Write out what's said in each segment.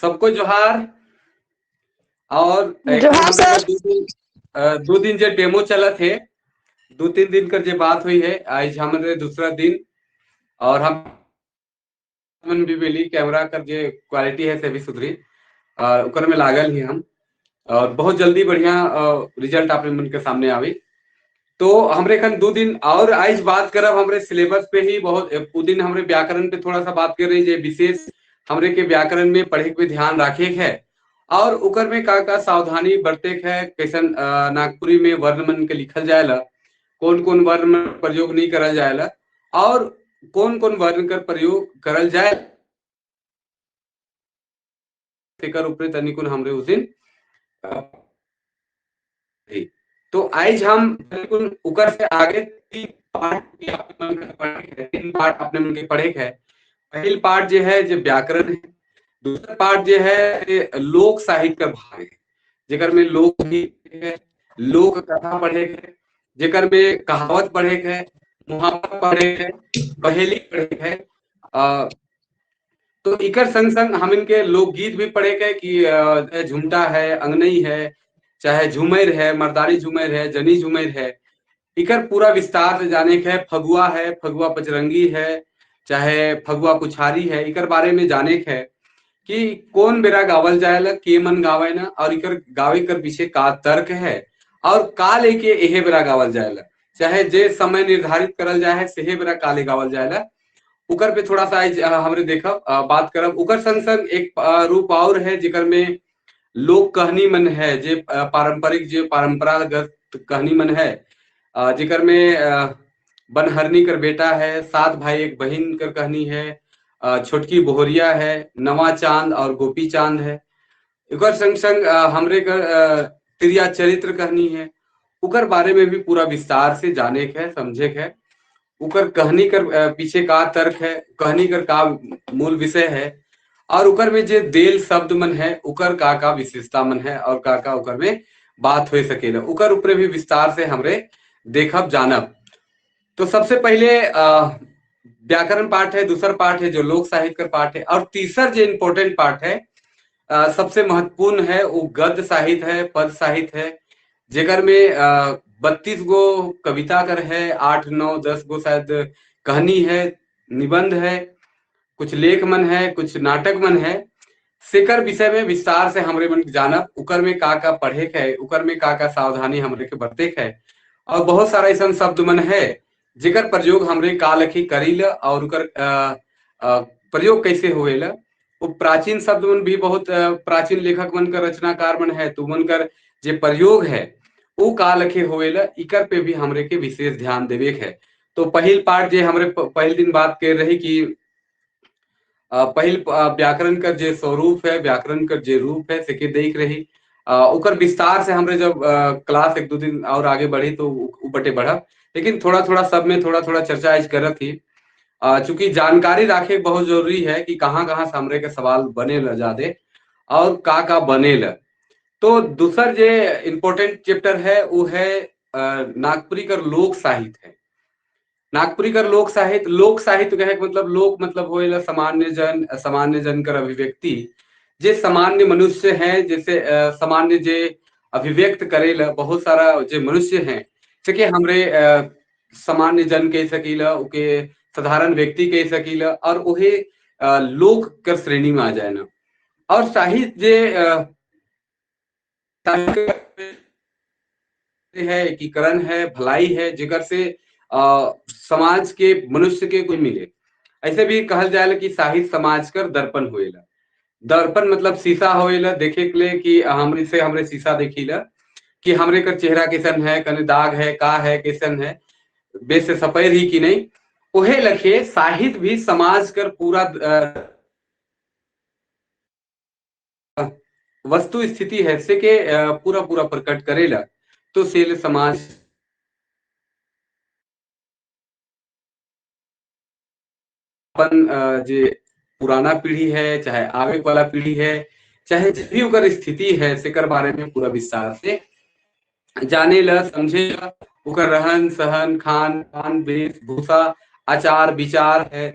सबको जोहार। और एक जोहार हमरे का सर। 2 दिन जो डेमो चला थे, 2-3 दिन कर जो बात हुई है, आज हमारे दूसरा दिन। और हम भी मिली कैमरा कर जो क्वालिटी है से भी सुधरी, उकर में लागल ही हम। और बहुत जल्दी बढ़िया रिजल्ट आपने मन के सामने आवी। तो हमरे खन 2 दिन और आज बात करब हमरे सिलेबस पे ही। बहुत उ दिन हमरे व्याकरण पे थोड़ा सा बात कर रही, जे विशेष हमरे के व्याकरण में पढ़े के ध्यान रखे के है, और उकर में का सावधानी बरते के है, कैसन नागपुरी में वर्ण मन के लिखल जाएला, कौन कौन वर्ण में प्रयोग नहीं करल जाएला, और कौन कौन वर्ण कर प्रयोग करल जाए, तेकर ऊपर तनिकुन हमरे उस दिन तो आज हम बिल्कुल उकर से आगे 3 पार्ट अपने मन के पढ़े के है। पहल पार्ट जो है जो व्याकरण है, दूसरा पार्ट जो है लोक साहित्य का भाग है, जेकर में लोकगीत है, लोक कथा पढ़े के, जेकर में कहावत पढ़े के है, मुहावरा पढ़े के, पहेली पढ़े के है। तो इकर संग संग हम इनके लोकगीत भी पढ़े के कि झुमटा है, अंगनई है, चाहे झूमर है, मर्दानी झूमर है, जनी झूमर है, इकर पूरा विस्तार से जाने के है। फगुआ है, फगुआ पचरंगी है, चाहे फगुआ पुछारी है, इकर बारे में जाने के है कि कौन बेरा गावल जाएला, के मन गावे ना, और इकर गावे कर पीछे का तर्क है, और का लेके एहे बेरा गावल जाएला, चाहे जे समय निर्धारित करल जाए है सेहे बेरा काले गावल जाएला। उकर पे थोड़ा सा आज हमरे देखब बात करब। उकर संग संग एक रूप और है जेकर में लोक कहानी मन है, जे पारंपरिक जे परंपरागत कहानी मन है, जेकर में बनहरनी कर बेटा है, 7 भाई 1 बहन कर कहानी है, छोटकी बोहरिया है, नवा चांद और गोपी चांद है। उकर संग संग हमरे कर त्रिया चरित्र कहानी है। उकर बारे में भी पूरा विस्तार से जाने के है, समझे के है। उकर कहानी कर पीछे का तर्क है, कहानी कर का मूल विषय है, और उकर में जे देल शब्द मन है, उकर का विशेषता मन है, और का उकर में बात हो सकेला, उकर ऊपर भी विस्तार से हमरे देखब जानब। तो सबसे पहले व्याकरण पाठ है, दूसरा पाठ है जो लोक साहित्य का पाठ है, और तीसरा जो इम्पोर्टेंट पाठ है, सबसे महत्वपूर्ण है, वो गद्य साहित्य है, पद साहित्य है, जेकर में 32 गो कविता कर है, 8-9-10 गो शायद कहानी है, निबंध है, कुछ लेख मन है, कुछ नाटक मन है। सेकर विषय में विस्तार से हमरे मन जानब, उकर में का पढ़े के है, उकर में का सावधानी हमरे के बरते के है, और बहुत सारा ऐसा शब्द मन है जेकर प्रयोग हमरे का लखी करीला, और उकर प्रयोग कैसे होएला। वो प्राचीन शब्द मन भी बहुत प्राचीन लेखक मन का रचनाकार मन है, तो मन कर जे प्रयोग है वो का लखे होएला, इकर पे भी हमरे के विशेष ध्यान देवे के है। तो पहल पार्ट जे हमरे पहल दिन बात कर रही कि पहल व्याकरण का जे स्वरूप है, व्याकरण का जे रूप है, सेके देख रही उकर विस्तार से हमरे जब क्लास 1-2 दिन और आगे बढ़ी तो बटे बढ़ा, लेकिन थोड़ा थोड़ा सब में थोड़ा थोड़ा चर्चा आज करत थी। चूंकि जानकारी राखे बहुत जरूरी है कि कहाँ कहाँ से हमरे के सवाल बने ल जादे, और का बने ल। तो दूसर जे इम्पोर्टेंट चैप्टर है वो है नागपुरी कर लोक साहित्य है। नागपुरी कर लोक साहित्य कहे के मतलब लोक मतलब होएला सामान्य जन कर अभिव्यक्ति, जे सामान्य मनुष्य है, जैसे सामान्य जे अभिव्यक्त करेला बहुत सारा जे मनुष्य हैं, जैसे हमरे सामान्य जन कह सकीला, उके साधारण व्यक्ति कह सकीला, और उहे लोक कर श्रेणी में आ जाए ना। और साहित्य जे है, एकीकरण है, भलाई है, जेकर से समाज के मनुष्य के कोई मिले। ऐसे भी कहल जाएला कि साहित्य समाज कर दर्पण होएला। दर्पण मतलब शीशा होएला, देखे के लिए कि हमरे शीशा देखीला कि हमरे का चेहरा कैसन है, कने दाग है, का है, कैसन है, बेस से सफेद ही कि नहीं। उहे लखे साहित्य भी समाज कर पूरा वस्तु स्थिति है से के पूरा पूरा प्रकट करेला। तो सेल समाज अपन जे पुराना पीढ़ी है, चाहे आगे वाला पीढ़ी है, चाहे जो भी उकर स्थिति है, सेकर बारे में पूरा विस्तार से जाने ला, समझे ला। उकर रहन सहन, खान पान, वेशभूषा, आचार विचार है,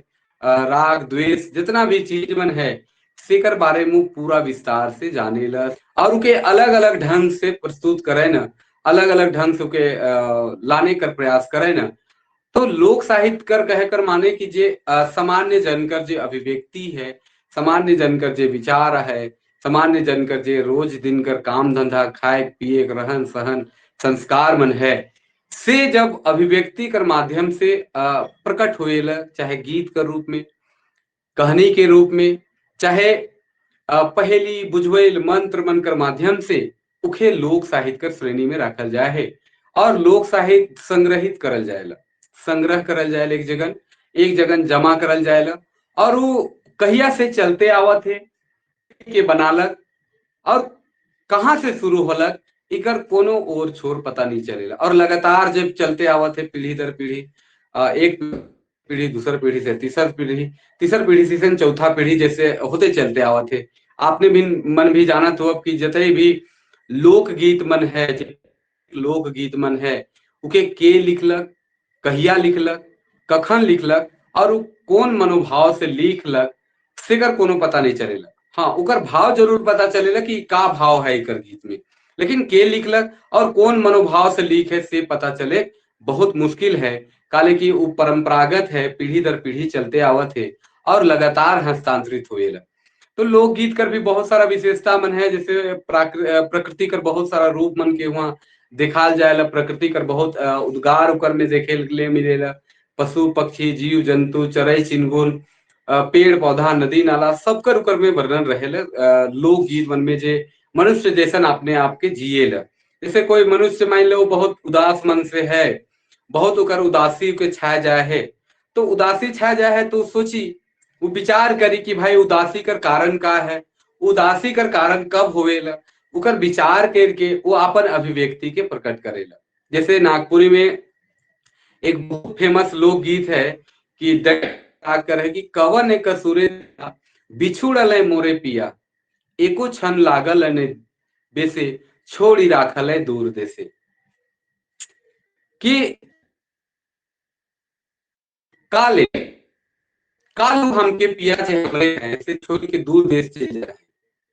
राग द्वेष, जितना भी चीज मन है, सेकर बारे में पूरा विस्तार से जानेला और उके अलग अलग ढंग से प्रस्तुत करे न, अलग अलग ढंग से उके लाने कर प्रयास करे न। तो लोक साहित्य कर कहे कर माने कि जे सामान्य जनकर जे अभिव्यक्ति है, सामान्य जनकर जे विचार है, सामान्य जनकर जे रोज दिन कर काम धंधा खाए पिए रहन सहन संस्कार मन है, से जब अभिव्यक्ति कर माध्यम से प्रकट होएला, चाहे गीत कर रूप में, कहानी के रूप में, चाहे पहेली बुझवेल मंत्र मन कर माध्यम से, उखे लोक साहित्य कर श्रेणी में रखल जाए है। और लोक साहित्य संग्रहित करल जाएला, संग्रह करल जाएला, एक जगह जमा करल जाएला। और वो कहिया से चलते आवत है के बनालक और कहाँ से शुरू होलक, इकर कोनो और छोर पता नहीं चलेला। और लगातार जब चलते आवत है पीढ़ी दर पीढ़ी, एक पीढ़ी दूसर पीढ़ी से तीसर पीढ़ी, तीसर पीढ़ी से चौथा पीढ़ी जैसे होते चलते आवत है। आपने भी मन भी जाना तो अब कि जतई भी लोकगीत मन है, लोकगीत मन है, उके के लिखलक, कहिया लिखलक, कखन लिखलक और उ कौन मनोभाव से लिखलक, सेकर कोनो पता नहीं चलेला। हाँ, उकर भाव जरूर पता चलेला कि का भाव है इकर गीत में, लेकिन के लिखलक और कौन मनोभाव से लिखे से पता चले बहुत मुश्किल है। काले की वो परंपरागत है, पीढ़ी दर पीढ़ी चलते आवत है और लगातार हस्तांतरित होएला। तो लोकगीत कर भी बहुत सारा विशेषता मन है, जैसे प्रकृति कर बहुत सारा रूप मन के वहाँ दिखाल जाएला, प्रकृति कर बहुत उद्गार उकर में देखे ले मिलेला। पशु पक्षी जीव जंतु चरई चिनगुन, पेड़ पौधा नदी नाला सब कर उकर में वर्णन रहेला लोकगीत मन में, जे मनुष्य जैसन अपने आप के जिएला। जैसे कोई मनुष्य मान लो बहुत उदास मन से है, बहुत उकर उदासी के छाया जाए है, तो उदासी छाया जाए है तो सोची वो विचार करी कि भाई उदासी कर कारण का है, उदासी कर कारण कब होवेला, उकर विचार करके वो अपन अभिव्यक्ति के प्रकट करेला। जैसे नागपुरी में एक बहुत फेमस लोकगीत है कि कर है कि कवन एक कसूरे बिछुड़ल मोरे पिया, एको क्षण लागल ने बेसे छोड़ी राखल है दूर देसे। कि काले काल हमके पिया से हमरे हैं से छोड़ के दूर देश चले जाए,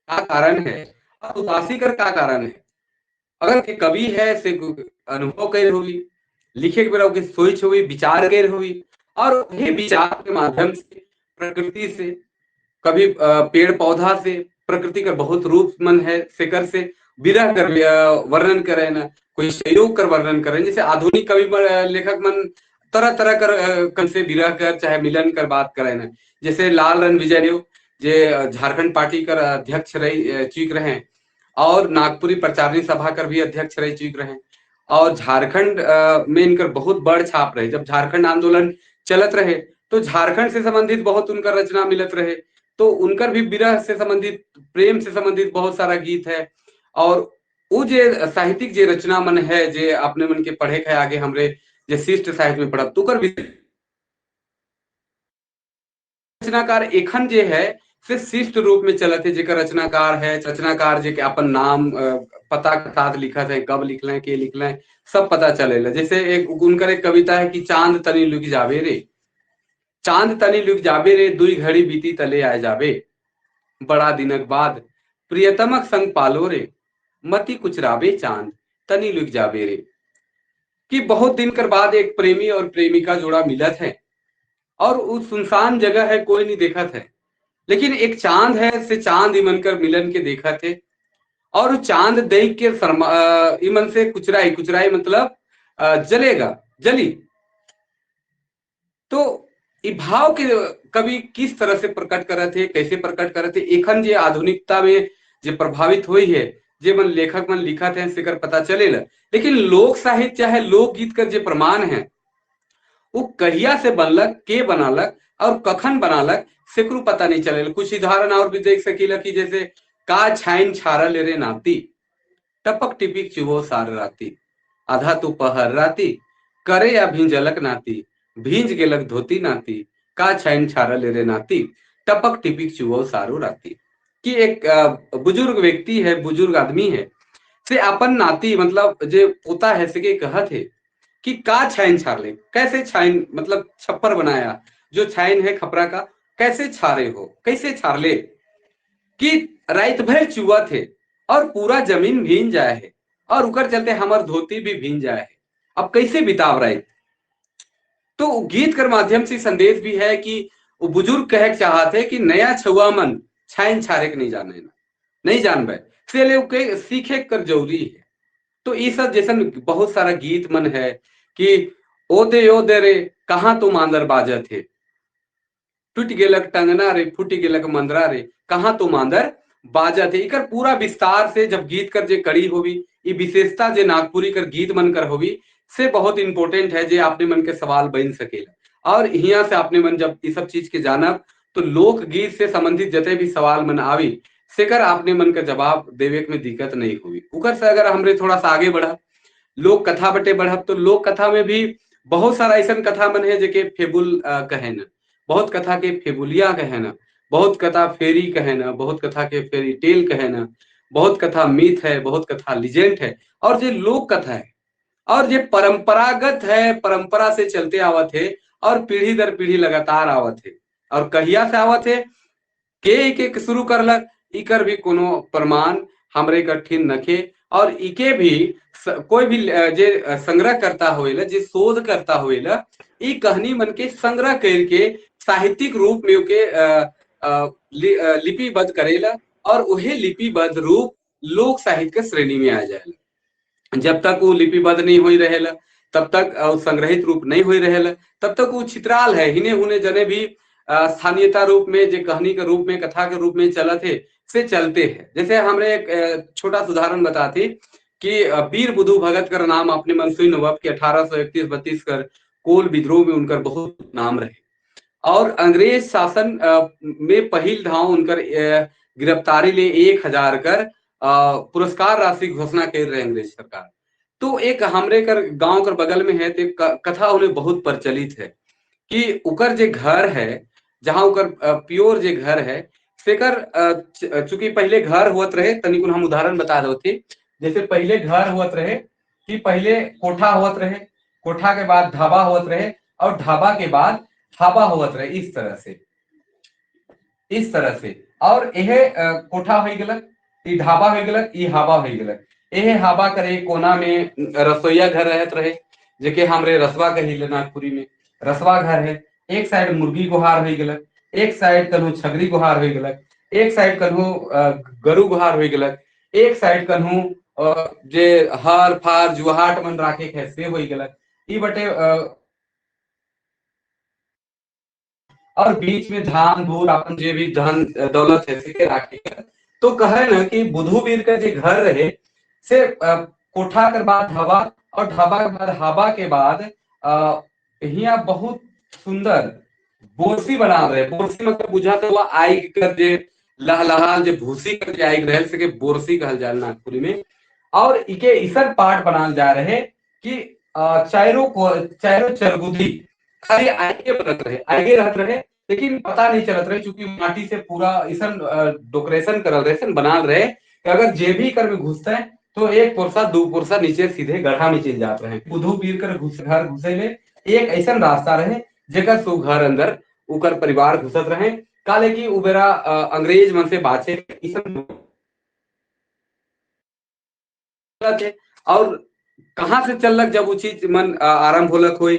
का कारण है और उदासी कर का कारण है। अगर के कवि है से अनुभव कर हुई, लिखे के बेरा सोच हुई, विचार कर हुई और ये विचार के माध्यम से प्रकृति से, कभी पेड़ पौधा से, प्रकृति का बहुत रूप मन है सेकर से विरह कर वर्णन करे ना, कोई संयोग कर वर्णन करे। जैसे आधुनिक कवि लेखक मन तरह तरह कर से विरह कर चाहे मिलन कर बात करे ना। जैसे लाल रन विजय जे झारखंड पार्टी कर अध्यक्ष रही चुक रहे और नागपुरी प्रचारणी सभा कर भी अध्यक्ष रह चुके रहे और झारखंड में इनकर बहुत बड़ छाप रहे। जब झारखंड आंदोलन चलत रहे तो झारखंड से संबंधित बहुत उनका रचना मिलत रहे, तो उनकर भी विरह से संबंधित, प्रेम से संबंधित बहुत सारा गीत है। और वो जे साहित्यिक जे रचना मन है, जे अपने मन के पढ़े है आगे हमरे जे शिष्ट साहित्य में पढ़ब, तो रचनाकार एखन जे है से शिष्ट रूप में चलत है, जेकर रचनाकार है, रचनाकार जे के अपन नाम पता के साथ लिखत है, कब लिखले के लिखले सब पता चलेला। जैसे एक उनकर एक कविता है कि चांद तनी लुक जावे रे, चांद तनी लुक जावे रे, दुई घड़ी बीती तले आए जावे, बड़ा दिनक बाद प्रियतमक संग पालो रे, मती कुचरावे चांद तनी लुक जावे रे। कि बहुत दिन कर बाद एक प्रेमी और प्रेमिका जोड़ा मिलत है और उस सुनसान जगह है, कोई नहीं देखत है, लेकिन एक चांद है से चांद इमन कर मिलन के देखा थे और चांद देख के इमन से कुचराई, कुचराई मतलब जलेगा, जली। तो भाव के कवि किस तरह से प्रकट करे थे, कैसे प्रकट करे थे, एखन जे आधुनिकता में जे प्रभावित हुई है, जे मन लेखक मन लिखा थे सेकर पता चलेला। लेकिन लोक साहित्य चाहे लोकगीत का जे प्रमाण है वो कहिया से बनलक, के बनालक और कखन बनालक सेकरू पता नहीं चलेला। कुछ उदाहरण और भी देख सकीला कि जैसे का छाइन छारा ले रे नाती, टपक टिपिक चुबो सार राती, आधा तू पहर राती, करे या भिंजलक नाती, भींज गेलक धोती नाती, का छाइन छारा ले रे नाती, टपक टिपिक चुबो सारू राती। कि एक बुजुर्ग व्यक्ति है, बुजुर्ग आदमी है से अपन नाती मतलब जे पोता है से के कहत है कि का छाइन छार ले, कैसे छाइन मतलब छप्पर बनाया, जो छाइन है खपरा का कैसे छारे हो, कैसे छार ले। कि रात भर चुआ थे और पूरा जमीन भीन जाए है और उकर चलते हमार धोती भी भीन जाए है। अब कैसे बिताव रात? तो गीत कर माध्यम से संदेश भी है कि वो बुजुर्ग कह चाहते कि नया छुआ मन छाइन छारे के नहीं जाने ना, नहीं जानबे से ले के सीखे कर जरूरी है। तो ये सब जैसन बहुत सारा गीत मन है कि ओ दे रे कहाँ तो मांदर बाजत थे, टूट गेलक टंगना रे फूट गेलक मंदरा रे कहाँ तो मांदर बाजत थे। इकर पूरा विस्तार से जब गीत कर जे कड़ी होगी, ये विशेषता जे नागपुरी कर गीत मन कर होगी से बहुत इंपॉर्टेंट है, जे आपने मन के सवाल बन सकेला। और यहाँ से आपने मन जब ये सब चीज के जानब तो लोक गीत से संबंधित जते भी सवाल मन आवी सेकर आपने मन का जवाब देवे में दिक्कत नहीं हुई। उकर से अगर हमरे थोड़ा सा आगे बढ़ा लोक कथा बटे बढ़ब तो लोक कथा में भी बहुत सारा ऐसा कथा मन है जेके फेबुल कहे न, बहुत कथा के फेबुलिया कहे न, बहुत कथा फेरी कहे न, बहुत कथा के फेरी टेल कहे न, बहुत कथा मीथ है, बहुत कथा लिजेंड है। और जो लोक कथा है और जो परंपरागत है, परंपरा से चलते आवत है और पीढ़ी दर पीढ़ी लगातार आवत है। और कहिया से आवत है के शुरू करलक इकर भी कोनो प्रमाण हमरे कठिन नखे। और इके भी कोई भी जे संग्रह करता होएला, जे शोध करता होएला, ई कहानी मन के संग्रह करके साहित्यिक रूप में के लिपिबद्ध करेला और वही लिपिबद्ध रूप लोक साहित्य के श्रेणी में आ जाएला। जब तक वो लिपिबद्ध नहीं हो रहेला तब तक संग्रहित रूप नहीं हो रहेला तब तक वो चित्राल है, हिने हुने जने भी स्थानीयता रूप में जो कहानी के रूप में कथा के रूप में चलत है से चलते हैं। जैसे हमरे एक छोटा उदाहरण बताते कि वीर बुधु भगत कर नाम आपने मन सुन हुआ कि 1831-32 कर कोल विद्रोह में उनकर बहुत नाम रहे और अंग्रेज शासन में पहिल धाव उनकर गिरफ्तारी ले 1000 कर पुरस्कार राशि घोषणा कर रहे अंग्रेज सरकार। तो एक हमरे कर गांव कर बगल में है तो कथा उन्हें बहुत प्रचलित है कि उकर जे घर है जहां उकर प्योर जे घर है सेकर चूंकि पहले घर हुआ रहे तनिक हम उदाहरण बता दो थे। जैसे पहले घर हुआ रहे कि पहले कोठा हुआ रहे, कोठा के बाद ढाबा हुआ रहे और ढाबा के बाद हाबा हुआ रहे, इस तरह से इस तरह से। और यह कोठा हो गलक, ई ढाबा हो गलक, ई हाबा हो गलक। यह हाबा करे कोना में रसोईया घर रहत रहे जेके हमरे रसवा कही नागपुरी में रसवा घर है। एक साइड मुर्गी गुहार हो गलक, एक साइड कन्हू छगरी गुहार हो गलक, एक साइड कन्हू गरु गुहार हो गलक, एक साइड कन्हू जे हर फार जुहाट मन राखे कैसे हो गलक। ई बटे और बीच में धान धूर अपन जे भी धन दौलत है से राखे। तो कहे ना कि बुधु वीर का जो घर रहे से कोठा के बाद ढाबा और ढाबा के बाद हाबा के बाद यहाँ बहुत सुंदर बोरसी बना रहे। बोरसी मतलब बुझा तो हुआ आई कर जे लहलहाल जे भूसी कर जे आई रहल से के बोरसी कहल जाए नागपुरी में। और इके इसन पार्ट बनाल जा रहे कि चारों चरगुदी खाली आगे बनत रहे, आगे रहत रहे लेकिन पता नहीं चलत रहे चूंकि माटी से पूरा इसन डेकोरेशन करल रहे, इसन बनाल रहे कि अगर जे भी कर में घुसते हैं तो एक पुरसा दो पुरसा नीचे सीधे गड्ढा में चल जाते रहे। बुधु पीर कर घर घुसे ले एक ऐसा रास्ता रहे जेकर सो घर अंदर उकर परिवार घुसत रहे काले की उबेरा अंग्रेज मन से बाचे और कहाँ से चलक जब वो चीज मन आरंभ होलक हुई।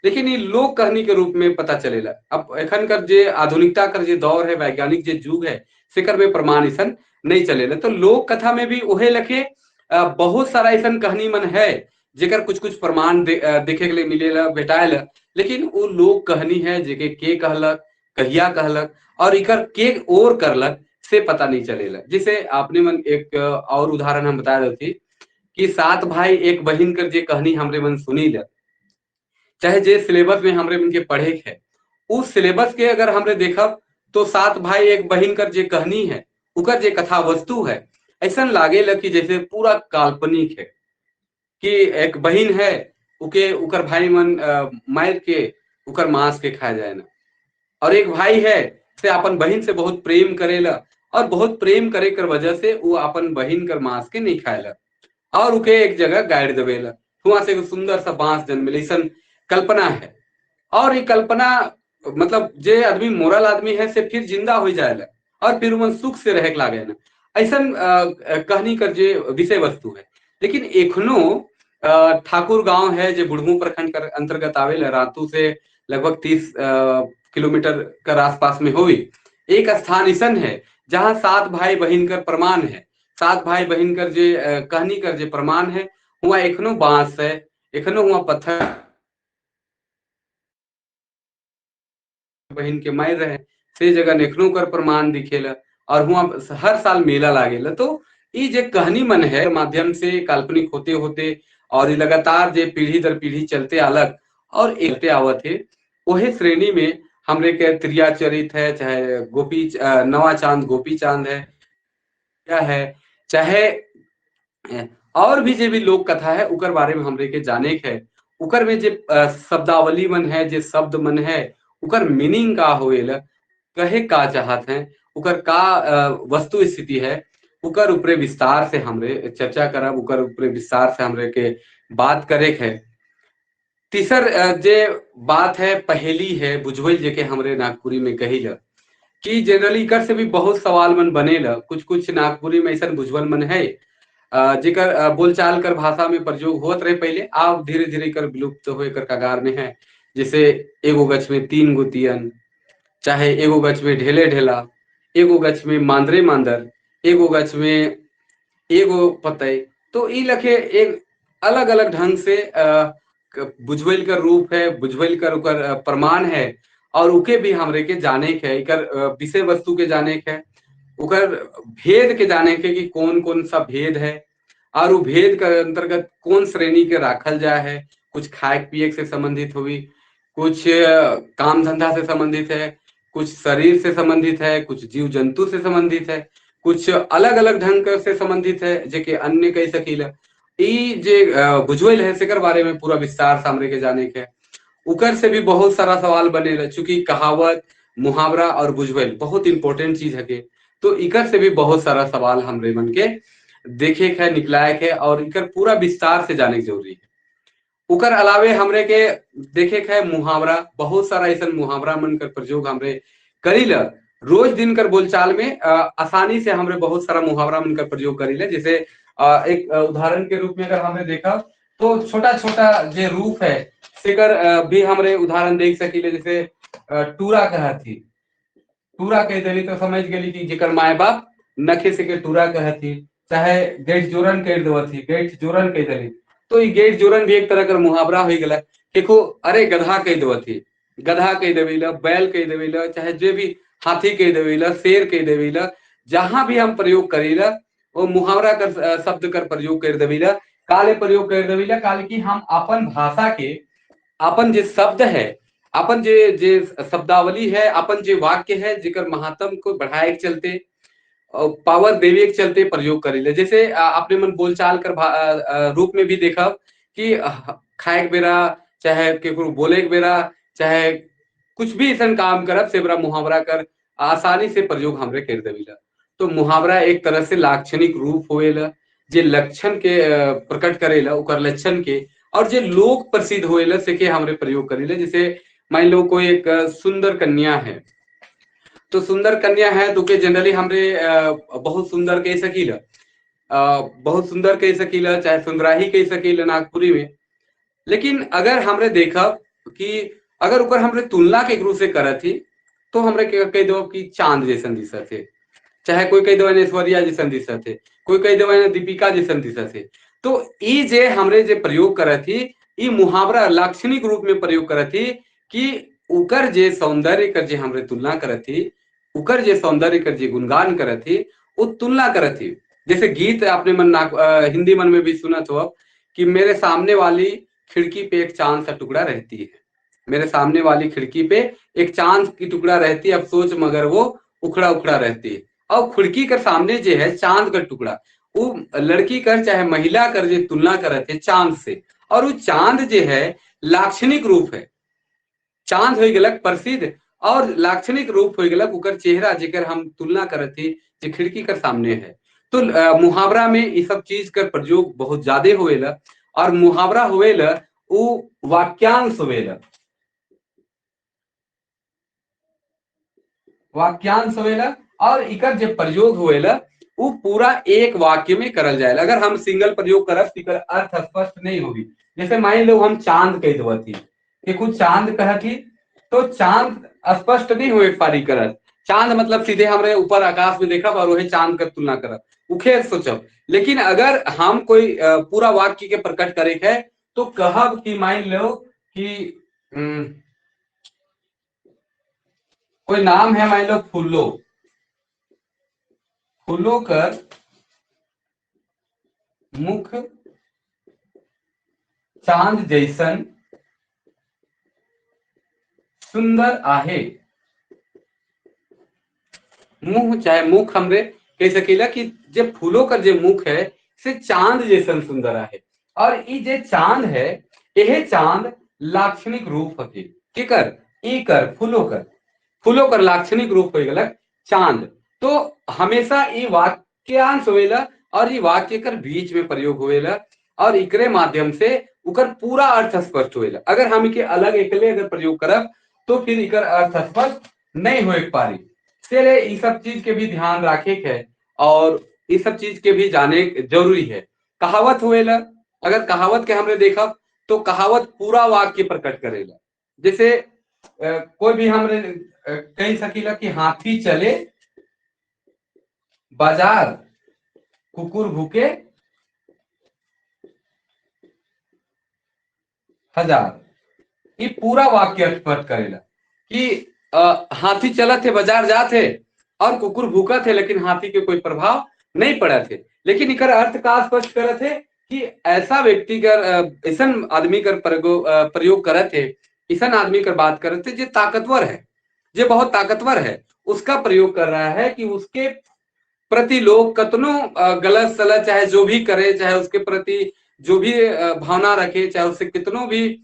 लेकिन ये लोक कहानी के रूप में पता चलेला। अब एखन कर जे आधुनिकता कर जे दौर है, वैज्ञानिक जे युग है सेकर में प्रमाण ऐसा नहीं चलेला। तो लोक कथा में भी उहे लखे बहुत सारा ऐसा कहानी मन है जेकर कुछ कुछ प्रमाण देखे के लिए मिलेला भेटाएला, लेकिन वो लोक कहानी है जेके के कहलक कहिया कहलक और इकर के और करलक से पता नहीं चलेला। जैसे आपने मन एक और उदाहरण हम बता देती कि 7 भाई एक बहन कर जे कहानी हमरे मन सुनी ल, चाहे जे सिलेबस में हमरे मन के पढ़े है उस सिलेबस के अगर हमरे देखब तो 7 भाई एक बहन कर जे कहानी है उकर जे कथा वस्तु है ऐसा लागे ल कि जैसे पूरा काल्पनिक है कि एक बहन है उके उकर भाई मन मार के उकर मांस के खाए जाए ना, और एक भाई है से अपन बहन से बहुत प्रेम करेला और बहुत प्रेम करे कर वजह से वो अपन बहन कर मांस के नहीं खाएला और उके एक जगह गाड़ देवेला, वहां से सुंदर सा बांस जन्मेला। ऐसा कल्पना है और ये कल्पना मतलब जे आदमी मोरल आदमी है से फिर जिंदा हो जाएला और फिर मन सुख से रह लागे न ऐसन कहनी कर जे विषय वस्तु है। लेकिन एखनो ठाकुर गांव है जो बुढ़मू प्रखंड कर अंतर्गत आवेला, रातू से लगभग 30 किलोमीटर कर आसपास में होई। एक स्थान ऐसन है जहां 7 भाई बहन कर प्रमाण है, 7 भाई बहन कर जे कहनी कर जे प्रमाण है, हुआ एखनो बांस है, एखनो हुआ पत्थर बहन के मायर रहे से जगह नेखनो कर प्रमाण दिखेला और हुआ हर साल मेला लागेला। तो ये जे कहानी मन है माध्यम से काल्पनिक होते होते और ये लगातार जे पीढ़ी दर पीढ़ी चलते अलग और एकते आवत है, वही श्रेणी में हमरे के त्रिया चरित है, चाहे नवा चांद गोपी चांद है, क्या है, चाहे और भी जे भी लोक कथा है उकर बारे में हमरे के जाने के है। उकर में जे शब्दावली मन है, जे शब्द मन है, उकर मीनिंग का होएला, कहे का चाहत है, उकर का वस्तु स्थिति है, उकर ऊपरे विस्तार से हमरे चर्चा करब, उकर ऊपरे विस्तार से हमरे के बात करे के है। तीसर जे बात है पहेली है बुझवल जेके हमरे नागपुरी में कहिला कि जनरली कर से भी बहुत सवाल मन बनेला। कुछ कुछ नागपुरी में ऐसा बुझवल मन है जेकर बोलचाल कर भाषा में प्रयोग होत रहे पहले, अब धीरे धीरे कर विलुप्त होए कर कगार में है। जैसे एगो गछ में 3 गो तियन, चाहे एगो गछ में ढेले ढेला, एगो गछ में मांदरे मांदर, एगो गछ में एगो पतई। तो ई लखे एक अलग अलग ढंग से बुझवल कर रूप है, बुझवल कर उकर प्रमाण है और उके भी हमरे के जाने के है, इकर विषय वस्तु के जाने के है, उकर भेद के जाने के कि कौन कौन सा भेद है और वो भेद के अंतर्गत कौन श्रेणी के राखल जाए है। कुछ खाए पिए से संबंधित हुई, कुछ काम धंधा से संबंधित है, कुछ शरीर से संबंधित है, कुछ जीव जंतु से संबंधित है, कुछ अलग अलग ढंग से संबंधित है जेके अन्य कही सकीला। ई जे बुझवल है सेकर बारे में पूरा विस्तार से हमरे के जाने के है। उकर से भी बहुत सारा सवाल बनेला, चूंकि कहावत मुहावरा और बुझवल बहुत इंपॉर्टेंट चीज है के, तो इकर से भी बहुत सारा सवाल हमरे मन के देखे के निकलाए के और इकर पूरा विस्तार से जाने के जरूरी है। उकर अलावे हमरे के देखे के मुहावरा, बहुत सारा ऐसा मुहावरा मन कर प्रयोग हमरे करीला रोज दिन कर बोलचाल में। आसानी से हमरे बहुत सारा मुहावरा मन कर प्रयोग करीला। जैसे एक उदाहरण के रूप में अगर हमने देखा तो छोटा छोटा जे रूप है सेकर भी हमरे उदाहरण देख सकीले। जैसे टूरा कहती, टूरा कह देली तो समझ गेली कि जेकर माए बाप नखे से के टूरा कहती, चाहे गेट जोरन कह देवती, गेट जोरन कह देली तो ये गेट जोरन भी एक तरह का मुहावरा हो गला। देखो अरे गधा कह देवती, गधा कह देवीला, बैल कह देवीला, चाहे जे भी हाथी कह देवीला, शेर कह देवीला, जहां भी हम प्रयोग करीला वो मुहावरा कर शब्द कर प्रयोग कर देवीला। काले प्रयोग कर देवीला काले की हम अपन भाषा के अपन जे शब्द है, अपन जे जे शब्दावली है, अपन जे वाक्य है जेकर महात्म को बढ़ाए के चलते पावर देवे के चलते प्रयोग करेले। जैसे आपने मन बोलचाल कर रूप में भी देखा कि खाए के बेरा, चाहे केकरो बोले के बेरा, चाहे कुछ भी ऐसा काम करब से बड़ा मुहावरा कर आसानी से प्रयोग हमरे कर देवीला। तो मुहावरा एक तरह से लाक्षणिक रूप होएला जे लक्षण के प्रकट करेला, उकर लक्षण के, और जे लोक प्रसिद्ध होएला से के हमरे प्रयोग करेला। जैसे मान लो कोई एक सुंदर कन्या है, तो सुंदर कन्या है तो के जनरली हमरे बहुत सुंदर कह सकीला, बहुत सुंदर कह सकीला, चाहे सुंदराही कह सकीला नागपुरी में। लेकिन अगर हमरे देखा कि अगर ऊपर हमरे तुलना के गुरु से करत थी तो हमरे कह दो कि चांद जैसन दिशा थे, चाहे कोई कह दो ऐश्वर्या जैसन दिशा थे, कोई कह दो दीपिका जैसन दिशा थे। तो ई जे हमरे जे प्रयोग करत थी ई मुहावरा लाक्षणिक रूप में प्रयोग करत थी कि उकर जे सौंदर्य कर जे हमरे तुलना करत थी, उकर जे सौंदर्य कर जे गुणगान करत थी वो तुलना करत थी। जैसे गीत आपने मन हिंदी मन में भी सुनत हो कि मेरे सामने वाली खिड़की पे एक चांद सा टुकड़ा रहती है, मेरे सामने वाली खिड़की पे एक चांद की टुकड़ा रहती है, अफसोच मगर वो उखड़ा उखड़ा रहती है। और खिड़की के सामने जो है चांद का टुकड़ा, वो लड़की कर चाहे महिला कर जे तुलना करते चांद से, और वो चांद जो है लाक्षणिक रूप है, चांद हो गलक प्रसिद्ध और लाक्षणिक रूप हो गलक उकर चेहरा जेकर हम तुलना करते जे खिड़की कर सामने है। तो मुहावरा में ये सब चीज कर प्रयोग बहुत ज्यादा होएला और मुहावरा होएला वो वाक्यांश होएला, वाक्यांश होएला और इकर जो प्रयोग हुएला वो पूरा एक वाक्य में करल जाएगा। अगर हम सिंगल प्रयोग करब तो इकर अर्थ स्पष्ट नहीं होगी। जैसे मान लो हम चांद कह देवती कि कुछ चांद कहती तो चांद स्पष्ट नहीं हुए पारी करत। चांद मतलब सीधे हमारे ऊपर आकाश में देखब और वही चांद कर तुलना करब, उखे सोचब। लेकिन अगर हम कोई पूरा वाक्य के प्रकट करे है तो कहब कि मान लो कि कोई नाम है, मान लो फूलो, फूलो कर मुख चांद जैसन सुंदर आहे। मुंह चाहे मुख हमरे कह सकेला कि जे फूलों का जे मुख है से चांद जैसन सुंदर आहे। और ये जे चांद है यह चांद लाक्षणिक रूप है केकर इकर फूलों कर लाक्षणिक रूप हो गलक चांद। तो हमेशा ये वाक्यांश होएला और ये वाक्य कर बीच में प्रयोग होएला और इकरे माध्यम से उकर पूरा अर्थ स्पष्ट होएला। अगर हम इके अलग एकले अगर प्रयोग करब तो फिर इकर अर्थ स्पष्ट नहीं हो पारी। इसलिए इस सब चीज के भी ध्यान रखे है और इस सब चीज के भी जाने जरूरी है। कहावत होएला, अगर कहावत के हमने देखा तो कहावत पूरा वाक्य प्रकट करेला। जैसे कोई भी हमने कह सकीला कि हाथी चले बाजार कुकुर भूखे हजार। ये पूरा वाक्य स्पष्ट करेला कि हाथी चलत थे बाजार जाते और कुकुर भूखा थे लेकिन हाथी के कोई प्रभाव नहीं पड़ा थे। लेकिन इकर अर्थ का स्पष्ट करे थे कि ऐसा व्यक्ति कर ऐसा आदमी कर प्रयोग करे थे, ऐसा आदमी कर बात करे थे जो ताकतवर है, जो बहुत ताकतवर है, उसका प्रयोग कर रहा है कि उसके प्रति लोग कतनो गलत सलत चाहे जो भी करे, चाहे उसके प्रति जो भी भावना रखे, चाहे उससे कितनों भी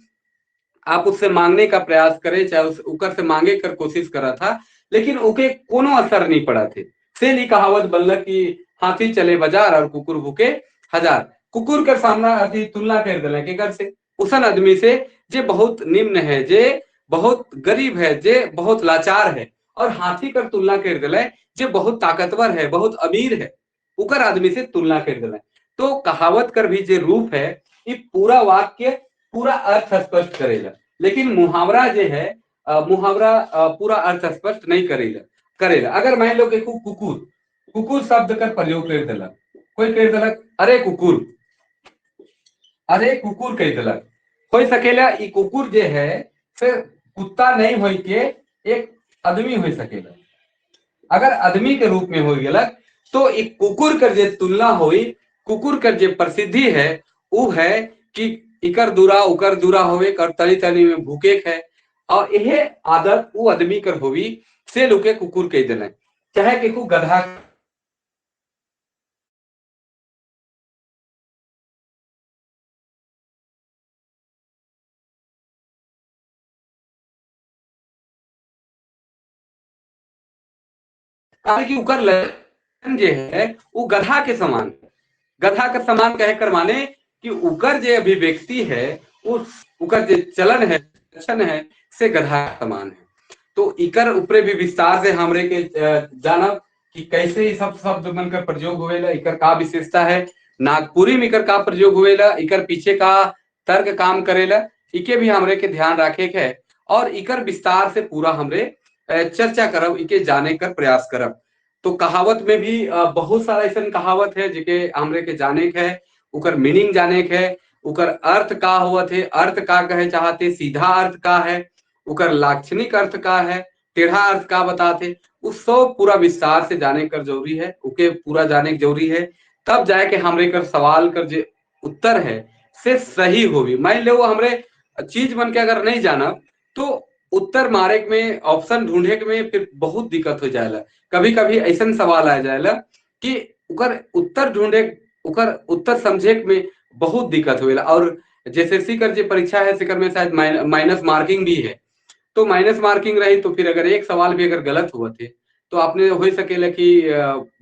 आप उससे मांगने का प्रयास करे, चाहे उस उकर से मांगे कर कोशिश करा था, लेकिन उके कोनो असर नहीं पड़ा थे। से ली कहावत बनल कि हाथी चले बाजार और कुकुर भूखे हजार। कुकुर के सामना अति तुलना कर दिले के घर से उसन आदमी से जे बहुत निम्न है, जे बहुत गरीब है, जे बहुत लाचार है, और हाथी कर तुलना कर दिले जे बहुत ताकतवर है, बहुत अमीर है, उकर आदमी से तुलना कर दिले। तो कहावत कर भी जे रूप है ये पूरा वाक्य पूरा अर्थ स्पष्ट करेला। लेकिन मुहावरा जो है मुहावरा पूरा अर्थ स्पष्ट नहीं करेला। अगर मान लो कि कुकुर कुकुर शब्द का प्रयोग कर दिलक, कोई कह दिलक अरे कुकुर कह दिलक, हो सकेला ई कुकुर जो है फिर कुत्ता नहीं हो के एक आदमी हो सकेला। अगर आदमी के रूप में हो गलक तो एक कुकुर कर जे तुलना हुई, कुकुर कर जे प्रसिद्धि है वो है कि इकर दूरा उकर दूरा होवे कर तली तली में भूखे है। और यह आदत वो आदमी कर होवी से लोग कुकुर कह देना, चाहे कि गधा कि उकर लक्षण जे है वो गधा के समान, गधा का समान कह कर माने कि उकर जे अभिव्यक्ति है उस उकर जे चलन है लक्षण है से गधा समान है। तो इकर ऊपरे भी विस्तार से हमरे के जानब कि कैसे सब शब्द मन का प्रयोग हुएला, इकर का विशेषता है, नागपुरी में इकर का प्रयोग हुएला, इकर पीछे का तर्क काम करेला, इके भी हमरे के ध्यान रखे के है। और इकर विस्तार से पूरा हमरे चर्चा करब, इके जाने कर प्रयास करब। तो कहावत में भी बहुत सारा ऐसा कहावत है जिके हमरे के जाने के है, उकर मीनिंग जाने के है, उकर अर्थ का हुआ थे, अर्थ का कहे चाहते, सीधा अर्थ का है, उकर लाक्षणिक अर्थ का है, टेढ़ा अर्थ का बताते, उस सब पूरा विस्तार से जाने कर जरूरी है, उके पूरा जाने के जरूरी है। तब जाए के हमरे कर सवाल कर जो उत्तर है से सही होगी। मान लो हमरे चीज बन के अगर नहीं जाना तो उत्तर मारे में ऑप्शन ढूंढे में फिर बहुत दिक्कत हो जाएगा। कभी कभी ऐसा सवाल आ जाएगा कि उकर उत्तर ढूंढे, उकर उत्तर समझे में बहुत दिक्कत होएला। और जैसे कर जो परीक्षा है सिकर में शायद माइनस मार्किंग भी है, तो माइनस मार्किंग रही तो फिर अगर एक सवाल भी अगर गलत हुआ थे तो आपने हो सकेला कि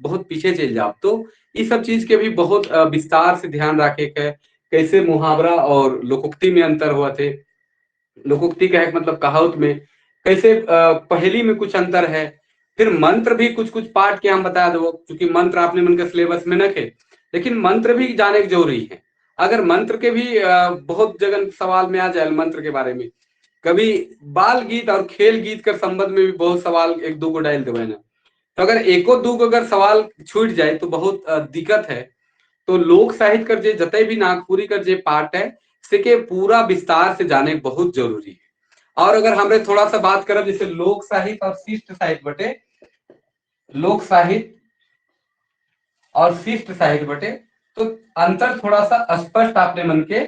बहुत पीछे चल जाओ। तो इस सब चीज के भी बहुत विस्तार से ध्यान रखे के कैसे मुहावरा और लोकोक्ति में अंतर हुआ थे, लोकोक्ति का मतलब कहावत में कैसे पहेली में कुछ अंतर है, फिर मंत्र भी कुछ कुछ पाठ के हम बता दो, क्योंकि मंत्र आपने मन के सिलेबस में न थे, लेकिन मंत्र भी जाने की जरूरी है। अगर मंत्र के भी बहुत जगह सवाल में आ जाए मंत्र के बारे में, कभी बाल गीत और खेल गीत के संबंध में भी बहुत सवाल एक दो को डाल देवे ना, तो अगर एको दू को अगर सवाल छूट जाए तो बहुत दिक्कत है। तो लोक साहित्य कर जे जते भी नागपुरी कर जे पार्ट है से के पूरा विस्तार से जाने बहुत जरूरी है। और अगर हमरे थोड़ा सा बात करब जैसे लोक साहित्य और शिष्ट साहित्य बटे, लोक साहित्य और शिष्ट साहित्य बटे, तो अंतर थोड़ा सा स्पष्ट आपने मन के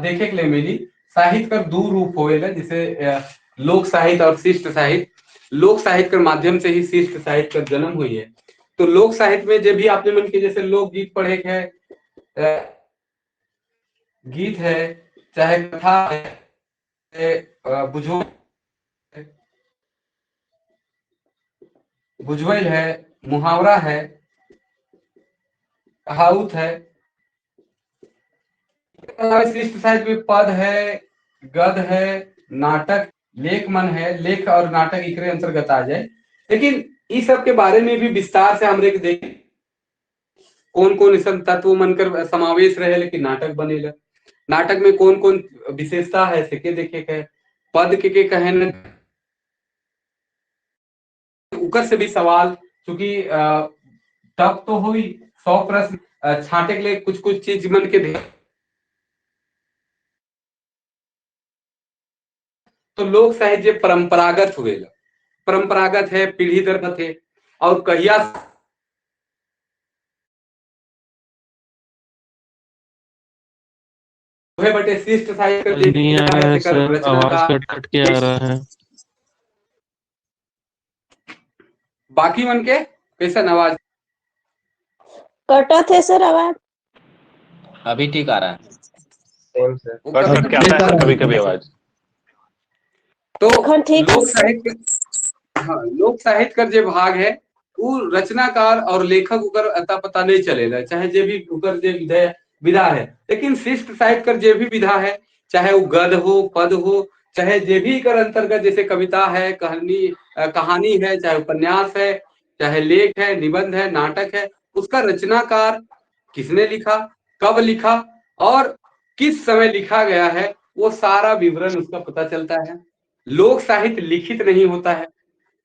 देखे के लिए मिली। साहित्य का दो रूप होएला, जैसे लोक साहित्य और शिष्ट साहित्य। लोक साहित्य के माध्यम से ही शिष्ट साहित्य का जन्म हुई है। तो लोक साहित्य में जो भी आपने मन के जैसे लोकगीत पढ़े है, गीत है, चाहे कथा है, बुझवैल है, मुहावरा है, कहावत है, शिष्ट साहित्य में पद है, गद है, नाटक, लेख मन है, लेख और नाटक एकरे अंतर्गत आ जाए। लेकिन इस सब के बारे में भी विस्तार से हमरे देख कौन कौन इस तत्व मनकर समावेश रहे, लेकिन नाटक बनेला, नाटक में कौन कौन विशेषता है से के देखे के पद के कहे न उकर से भी सवाल, क्योंकि तब तो हुई 100 प्रश्न छाटे के लिए कुछ कुछ चीज मन के ध्यान। तो लोक साहित्य परंपरागत हुए, परंपरागत है, पीढ़ी दर थे, और कहिया बटे शिष्ट साहित्य नहीं आ रहा है सर, आवाज कट कट के आ रहा है। बाकी मन के कैसा आवाज कटा थे सर आवाज? अभी ठीक आ रहा है। सेम सर, कट के आता है सर कभी कभी आवाज। तो ठीक लोक साहित्य, हाँ, लोक साहित्य का जो भाग है वो रचनाकार और लेखक उकर अता पता नहीं चलेगा, चाहे जे भी उकर जे विधा है। लेकिन शिष्ट साहित्य कर जे भी विधा है, चाहे वो गद हो, पद हो, चाहे जे भी कर अंतर्गत जैसे कविता है, कहानी है, चाहे उपन्यास है, चाहे लेख है, निबंध है, नाटक है, उसका रचनाकार किसने लिखा, कब लिखा और किस समय लिखा गया है, वो सारा विवरण उसका पता चलता है। लोक साहित्य लिखित नहीं होता है,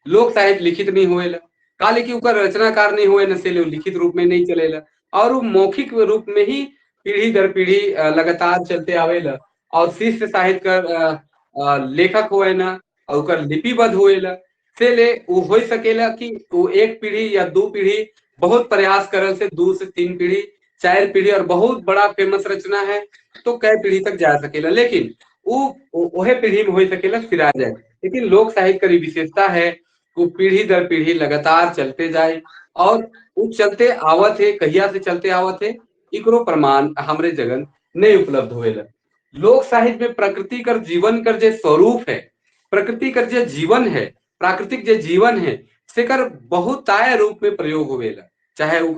लोक साहित्य लिखित नहीं होएला, काले की उकर रचनाकार नहीं हुए न से लिखित रूप में नहीं चलेला, और वो मौखिक रूप में ही पीढ़ी दर पीढ़ी लगातार चलते आवेला। और शिष्ट साहित्य का लेखक हुए ना और उकर लिपिबद्ध होएला, से ले वो हो सकेला कि वो एक पीढ़ी या दो पीढ़ी बहुत प्रयास करल से 2 से 3 पीढ़ी 4 पीढ़ी और बहुत बड़ा फेमस रचना है तो कई पीढ़ी तक जा सकेला, लेकिन वो वह पीढ़ी में हो सकेला फिर आ जाए। लेकिन लोक साहित्य की विशेषता है वो पीढ़ी दर पीढ़ी लगातार चलते जाए, और वो चलते आवत है, कहिया से चलते आवत है, इकरो प्रमाण हमरे जगन नहीं उपलब्ध होएला। लोक साहित्य में प्रकृति कर जीवन कर जे स्वरूप है, प्रकृति कर जे जीवन है, प्राकृतिक जे जीवन है, सेकर बहुताय रूप में प्रयोग होवेला, चाहे वो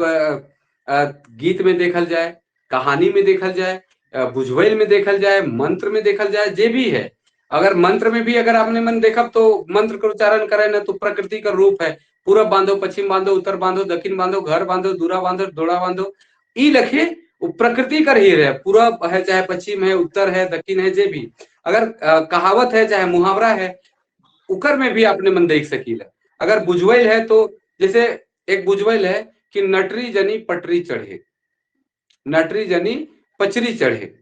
गीत में देखल जाए, कहानी में देखल जाए, बुझवैल में देखल जाए, मंत्र में देखल जाए, जे भी है। अगर मंत्र में भी अगर आपने मन देखा तो मंत्र का उच्चारण करे ना तो प्रकृति का रूप है, पूरब बांधो, पश्चिम बांधो, उत्तर बांधो, दक्षिण बांधो, घर बांधो, दूरा बांधो, डोड़ा बांधो, ई लखे वो प्रकृति कर ही रहे, पूरब है चाहे पश्चिम है, उत्तर है, दक्षिण है, जे भी। अगर कहावत है चाहे मुहावरा है, उकर में भी आपने मन देख सकीला। अगर बुझवैल है तो जैसे एक बुझवैल है कि नटरी जनी पटरी चढ़े, नटरी जनी पचरी चढ़े,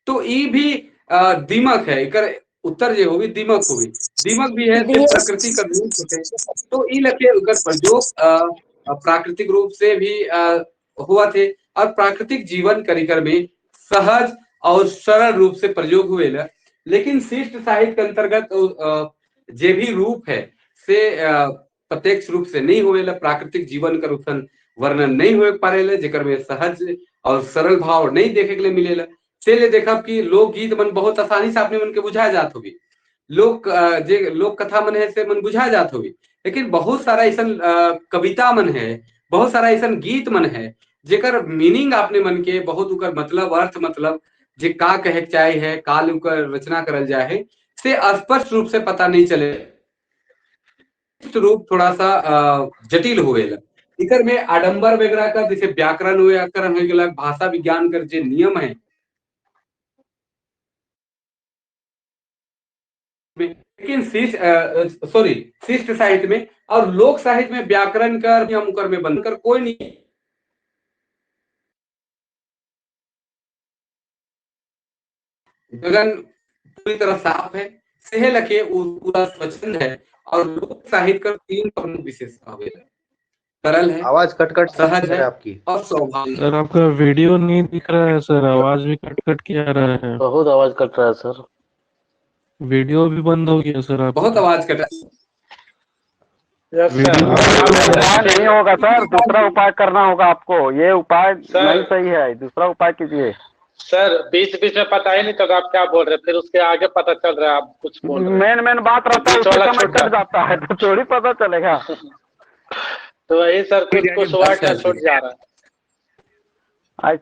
तो ई भी दीमक है, इकर उत्तर जे होगी दीमक होगी, दीमक भी है से प्रकृति का रूप होते, तो ई लगे उकर प्रयोग प्राकृतिक रूप से भी हुआ थे, और प्राकृतिक जीवन करिकर में सहज और सरल रूप से प्रयोग हुए ला। लेकिन शिष्ट साहित्य के अंतर्गत जे भी रूप है से प्रत्यक्ष रूप से नहीं हुएला, प्राकृतिक जीवन का रूपन वर्णन नहीं हो पारेला, जेकर में सहज और सरल भाव नहीं देखे के लिए मिलेला। से ले देखब कि लोकगीत मन बहुत आसानी से अपने मन के बुझा जात होगी, लोक जे लोक कथा मन है से मन बुझा जात होगी, लेकिन बहुत सारा ऐसा कविता मन है, बहुत सारा ऐसा गीत मन है जेकर मीनिंग अपने मन के बहुत उकर मतलब अर्थ मतलब जे का कहे चाहे है, काल उकर रचना करल जाए है से स्पष्ट रूप से पता नहीं चले। रूप थोड़ा सा जटिल होएला। इकर में आडंबर वगैरह का जैसे व्याकरण व्याकरण हो गेला, भाषा विज्ञान कर जे नियम है, लेकिन शिष्ट साहित्य में और लोक साहित्य में व्याकरण कर नियम कर में बनकर कोई नहीं। गगन पूरी तरह साफ है, सेहल के पूरा स्वच्छंद है और लोक साहित्य का 3 प्रमुख विशेषता है। सरल है, आवाज कट सहज है आपकी। और स्वाभाविक। सर आपका वीडियो नहीं दिख रहा है सर, आवाज भी कट के आ रहा है। बहुत आवाज कट रहा है सर। वीडियो भी बंद हो गया सर आपका। बहुत आवाज कटा। उपाय नहीं होगा सर, दूसरा उपाय करना होगा आपको। ये उपाय नहीं सही है, दूसरा उपाय कीजिए। सर बीच बीच में पता ही नहीं चल रहा आप क्या बोल रहे हैं, फिर उसके आगे पता चल रहा है आप कुछ बोल रहे हैं। मेन बात रहता है, उसके समय कट जाता है तो थोड़ी पता चलेगा। तो वही सर कुछ वर्ड छूट जा रहा है।